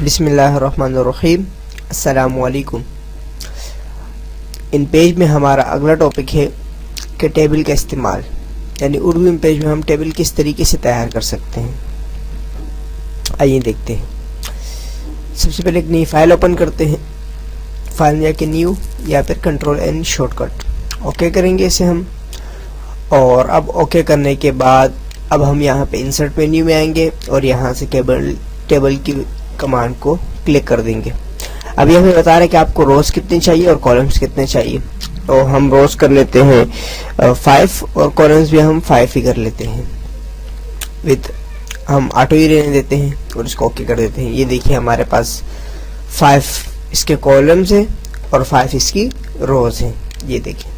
बिस्मिल्लाहिर्रहमानिर्रहीम। अस्सलामुअलैकुम। इन पेज में हमारा अगला टॉपिक है कि टेबल का इस्तेमाल, यानी उर्दू इन पेज में हम टेबल किस तरीके से तैयार कर सकते हैं। आइए देखते हैं। सबसे पहले एक नई फाइल ओपन करते हैं। फाइल में जाके न्यू या फिर कंट्रोल N शॉर्टकट ओके करेंगे इसे हम। और अब ओके करने के बाद अब हम यहाँ पे इंसर्ट मेन्यू में आएंगे और यहाँ से टेबल की कमांड को क्लिक कर देंगे। अब ये हमें बता रहा है कि आपको रोज कितने चाहिए और कॉलम्स कितने चाहिए। तो हम रोज कर लेते हैं 5 और कॉलम्स भी हम 5 ही कर लेते हैं। विद हम ऑटो ही रहने देते हैं और इसको ओके कर देते हैं। ये देखिए हमारे पास 5 इसके कॉलम्स हैं और 5 इसकी रोज हैं। ये देखिए।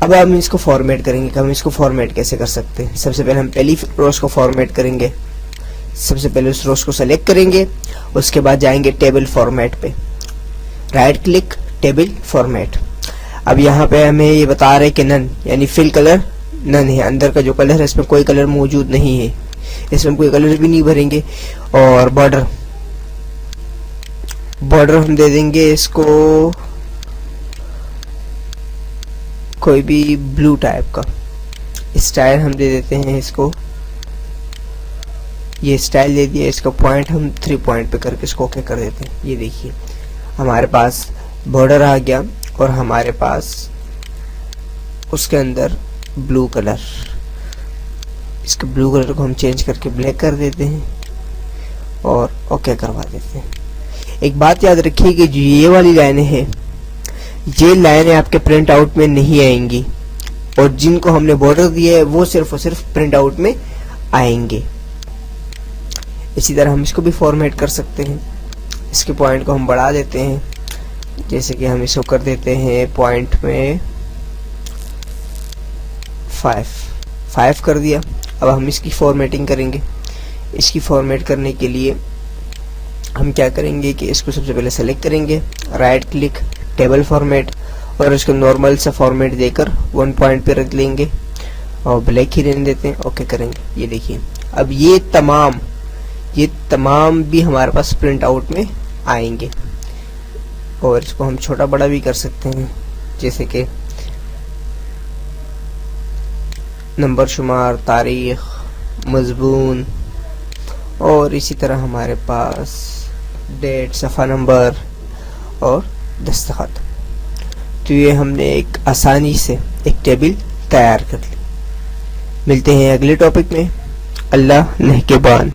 अब हम इसको फॉर्मेट करेंगे कि हम इसको फॉर्मेट कैसे कर सकते हैं। सबसे पहले हम पहली रोज को फॉर्मेट करेंगे। सबसे पहले उस रोज को सेलेक्ट करेंगे, उसके बाद जाएंगे टेबल फॉर्मेट पे, राइट क्लिक टेबल फॉर्मेट। अब यहाँ पे हमें ये बता रहे कि नन, यानी फिल कलर नन है। अंदर का जो कलर है इसमें कोई कलर मौजूद नहीं है, इसमें हम कोई कलर भी नहीं भरेंगे। और बॉर्डर हम दे देंगे इसको कोई भी ब्लू टाइप का। स्टाइल हम दे देते हैं इसको, ये स्टाइल दे दिया। इसका पॉइंट हम 3 पॉइंट पे करके इसको ओके कर देते हैं। ये देखिए हमारे पास बॉर्डर आ गया और हमारे पास उसके अंदर ब्लू कलर। इसके ब्लू कलर को हम चेंज करके ब्लैक कर देते हैं और ओके करवा देते हैं। एक बात याद रखिए कि जो ये वाली लाइनें हैं, ये लाइनें आपके प्रिंट आउट में नहीं आएंगी और जिनको हमने बॉर्डर दिया है वो सिर्फ और सिर्फ प्रिंट आउट में आएंगे। इसी तरह हम इसको भी फॉर्मेट कर सकते हैं। इसके पॉइंट को हम बढ़ा देते हैं, जैसे कि हम इसको कर देते हैं पॉइंट में 5 कर दिया। अब हम इसकी फॉर्मेटिंग करेंगे। इसकी फॉर्मेट करने के लिए हम क्या करेंगे कि इसको सबसे पहले सेलेक्ट करेंगे, राइट क्लिक टेबल फॉर्मेट और इसको नॉर्मल सा फॉर्मेट देकर 1 पॉइंट पे रख लेंगे और ब्लैक ही रहने देते हैं, ओके करेंगे। ये देखिए अब ये तमाम भी हमारे पास प्रिंट आउट में आएंगे। और इसको हम छोटा बड़ा भी कर सकते हैं, जैसे कि नंबर शुमार, तारीख, मजमून और इसी तरह हमारे पास डेट, सफ़ा नंबर और दस्तखत। तो ये हमने एक आसानी से एक टेबल तैयार कर ली। मिलते हैं अगले टॉपिक में। अल्लाह नेहकेबान।